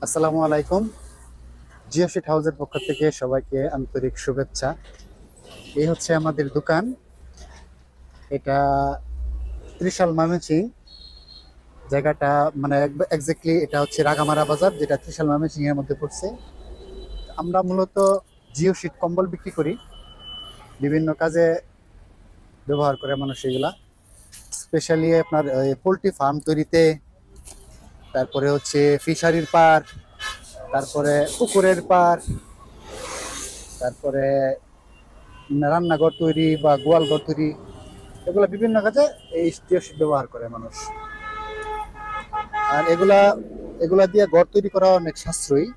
আসসালামু আলাইকুম। জিও শিট হাউসের পক্ষ থেকে সবাইকে আন্তরিক শুভেচ্ছা। এই হচ্ছে আমাদের দোকান। এটা ত্রিশাল ময়মনসিং জায়গাটা, মানে এক্স্যাক্টলি এটা হচ্ছে রাগামারা বাজার, যেটা ত্রিশাল ময়মনসিং এর মধ্যে পড়ছে। আমরা মূলত জিও শিট কম্বল বিক্রি করি, বিভিন্ন কাজে ব্যবহার করে মানুষ এগুলা। স্পেশালি আপনার পোলট্রি ফার্ম তৈরিতে, তারপরে হচ্ছে ফিশারির পার, তারপরে পুকুরের পার, তারপরে রান্নাঘর তৈরি বা গোয়াল ঘর তৈরি, এগুলা বিভিন্ন কাজে এই জিও শিট ব্যবহার করে মানুষ। আর এগুলা এগুলা দিয়ে ঘর তৈরি করা অনেক সাশ্রয়ী।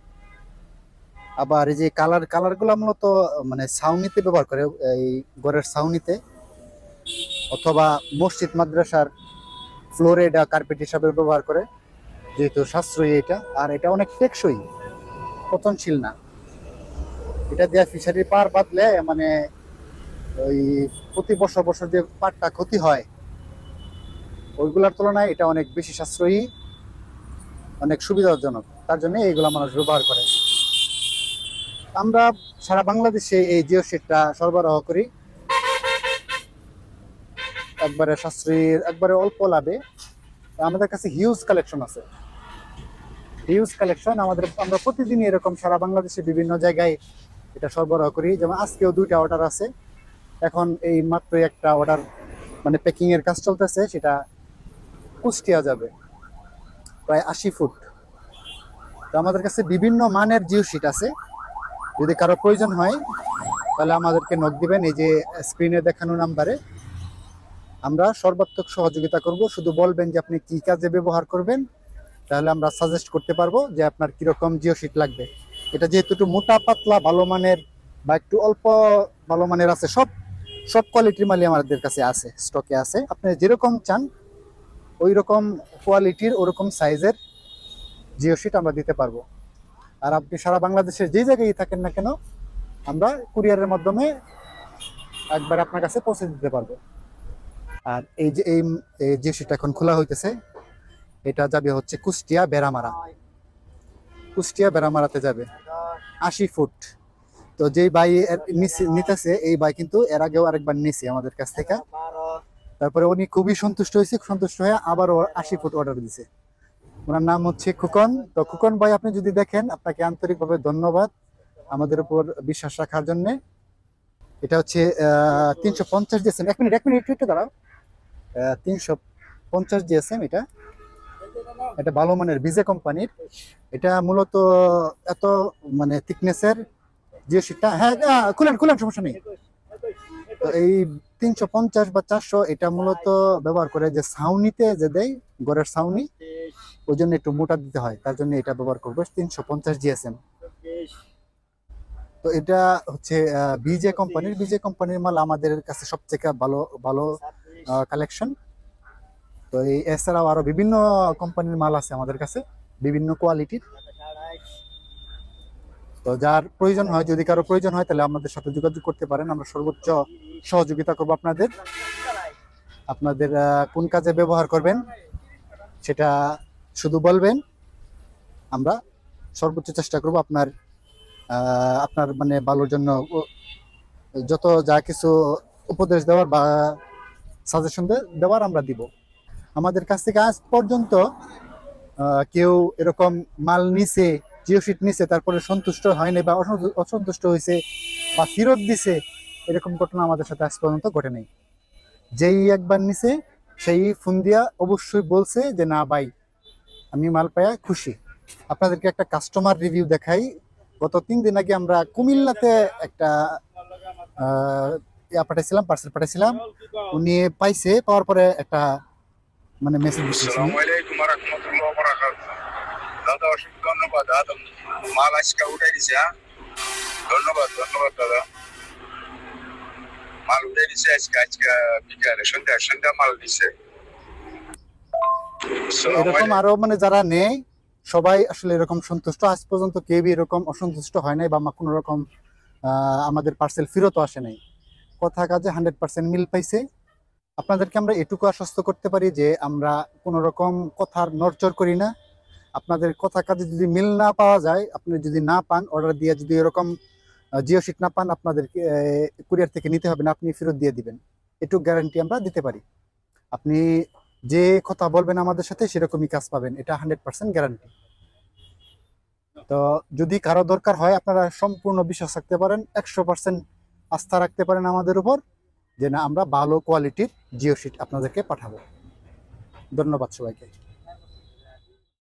আবার এই যে কালার গুলা মূলত মানে ছাউনিতে ব্যবহার করে, এই ঘরের ছাউনিতে অথবা মসজিদ মাদ্রাসার ফ্লোরে এটা কার্পেট হিসাবে ব্যবহার করে, যেহেতু সাশ্রয়ী এটা। আর এটা অনেক টেকসই, পতনশীল না। এটা দিয়ে ফিশারি পার বাঁধলে মানে ওই প্রতি বছর বছর যে পাটটা ক্ষতি হয়, ওইগুলোর তুলনায় এটা অনেক বেশি সাশ্রয়ী, অনেক সুবিধাজনক। তার জন্য এইগুলা মানুষ ব্যবহার করে। আমরা সারা বাংলাদেশে এই জিও শিটটা সরবরাহ করি একবারে সাশ্রয়ী, একবারে অল্প লাভে। আমাদের কাছে হিউজ কালেকশন আছে, হিউজ কালেকশন। আমরা প্রতিদিন এরকম সারা বাংলাদেশে বিভিন্ন জায়গায় এটা সরবরাহ করি। যেমন আজকেও 2টা অর্ডার আছে। এখন এই মাত্র একটা অর্ডার, মানে প্যাকিং এর কাজ চলতেছে, সেটা কুষ্টিয়া যাবে, প্রায় 80 ফুট। তো আমাদের কাছে বিভিন্ন মানের জিও শিট আছে। যদি কারো প্রয়োজন হয় তাহলে আমাদেরকে নক দিবেন, এই যে স্ক্রিনে দেখানো নাম্বারে। আমরা সর্বাত্মক সহযোগিতা করব। শুধু বলবেন যে আপনি কি কাজে ব্যবহার করবেন, তাহলে আমরা সাজেস্ট করতে পারবো যে আপনার কিরকম জিও শিট লাগবে। এটা যেহেতু একটু মোটা পাতলা ভালো মানের বা একটু অল্প ভালো মানের আছে, সব সব কোয়ালিটির মালই আমাদের কাছে আছে, স্টকে আছে। আপনি যেরকম চান ওই রকম কোয়ালিটির, ওরকম সাইজের জিও শিট আমরা দিতে পারবো। আর আপনি সারা বাংলাদেশের যে জায়গায় থাকেন না কেন, আমরা কুরিয়ারের মাধ্যমে একবার আপনার কাছে পৌঁছে দিতে পারবো। আর এই যে এই জিও শিটটা এখন খোলা হইতেছে, এটা যাবে হচ্ছে কুষ্টিয়া বেড়ামারা। কুষ্টিয়া বেড়ামারাতে যাবে 80 ফুট। তো যেই ভাই নিতেছে, এই ভাই কিন্তু এর আগেও আরেকবার নিছে আমাদের কাছ থেকে। তারপরে উনি খুবই সন্তুষ্ট হয়েছে, সন্তুষ্ট হয়ে আবারও 80 ফুট অর্ডার দিছে। ওনার নাম হচ্ছে খুকন। তো খুকন ভাই, আপনি যদি দেখেন, আপনাকে আন্তরিকভাবে ধন্যবাদ আমাদের উপর বিশ্বাস রাখার জন্য। এটা হচ্ছে 350 জিএসএম। এক মিনিট একটু দাঁড়াও। 350 জিএসএম। এটা ভালো মানের বিজে কোম্পানির। এটা মূলত এত মানে থিকনেসের জিও শিটটা। হ্যাঁ, খুলেন খুলেন, সমস্যা নেই। তো এই 350 বা 400 এটা মূলত ব্যবহার করে যে ছাউনিতে যে দেয়, ঘরের ছাউনি, ওই জন্য একটু মোটা দিতে হয়, তার জন্য এটা ব্যবহার করবো 350 জিএসএম। তো এটা হচ্ছে বিজে কোম্পানির মাল আমাদের কাছে সবথেকে ভালো ভালো কালেকশন। তো এই এছাড়াও আরো বিভিন্ন কোম্পানির মাল আছে আমাদের কাছে, বিভিন্ন কোয়ালিটির। তো যার প্রয়োজন হয়, যদি কারো প্রয়োজন হয়, তাহলে আমাদের সাথে যোগাযোগ করতে পারেন। আমরা সর্বোচ্চ সহযোগিতা করবো আপনাদের। আপনাদের কোন কাজে ব্যবহার করবেন সেটা শুধু বলবেন, আমরা সর্বোচ্চ চেষ্টা করব আপনার আপনার মানে ভালোর জন্য যত যা কিছু উপদেশ দেওয়ার বা সাজেশন দেওয়ার আমরা দিব। আমাদের কাছ থেকে আজ পর্যন্ত কেউ এরকম মাল নিছে, জিও শিট নিছে, তারপরে সন্তুষ্ট হয়নি বা অসন্তুষ্ট হয়েছে বা ফেরত দিছে, এরকম ঘটনা আমাদের সাথে আজ পর্যন্ত ঘটে নাই। যেই একবার নিছে সেই ফোন দিয়া অবশ্যই বলছে যে না ভাই, আমি মাল পায়া খুশি। আপনাদেরকে একটা কাস্টমার রিভিউ দেখাই। গত 3 দিন আগে আমরা কুমিল্লাতে একটা পার্সেল পাঠাইছিলাম। উনি পাইছে, পাওয়ার পরে একটা মানে মেসেজ দিচ্ছি। আসসালামু আলাইকুম ওয়া রাহমাতুল্লাহি ওয়া বারাকাতুহু। দাদা অসংখ্য ধন্যবাদ, মাল আজকে উঠাই দিছে। ধন্যবাদ দাদা, মাল উঠাই দিছে আজকে বিকালে, সন্ধ্যা মাল দিছে। এরকম আরো মানে যারা নেয় সবাই আসলে এরকম সন্তুষ্ট। আজ পর্যন্ত কেউই এরকম অসন্তুষ্ট হয় নাই বা কোনো রকম আমাদের পার্সেল ফেরত আসে নাই। কথা কাজে 100% মিল পাইছে। আপনাদেরকে আমরা এটুকু আশ্বস্ত করতে পারি যে আমরা কোনো রকম কথার নড়চড় করি না। আপনাদের কথা কাজে যদি মিল না পাওয়া যায়, আপনি যদি না পান, অর্ডার দিয়ে যদি এরকম জিও শিট না পান, আপনাদেরকে কুরিয়ার থেকে নিতে হবে না, আপনি ফেরত দিয়ে দিবেন। এটুকু গ্যারান্টি আমরা দিতে পারি। আপনি যে কথা বলবেন আমাদের সাথে সেরকমই কাজ পাবেন, এটা 100% গ্যারান্টি। তো যদি কারো দরকার হয়, আপনারা সম্পূর্ণ বিশ্বাস রাখতে পারেন, 100% আস্থা রাখতে পারেন আমাদের উপর, যে না আমরা ভালো কোয়ালিটির জিও শিট আপনাদেরকে পাঠাবো। ধন্যবাদ সবাইকে।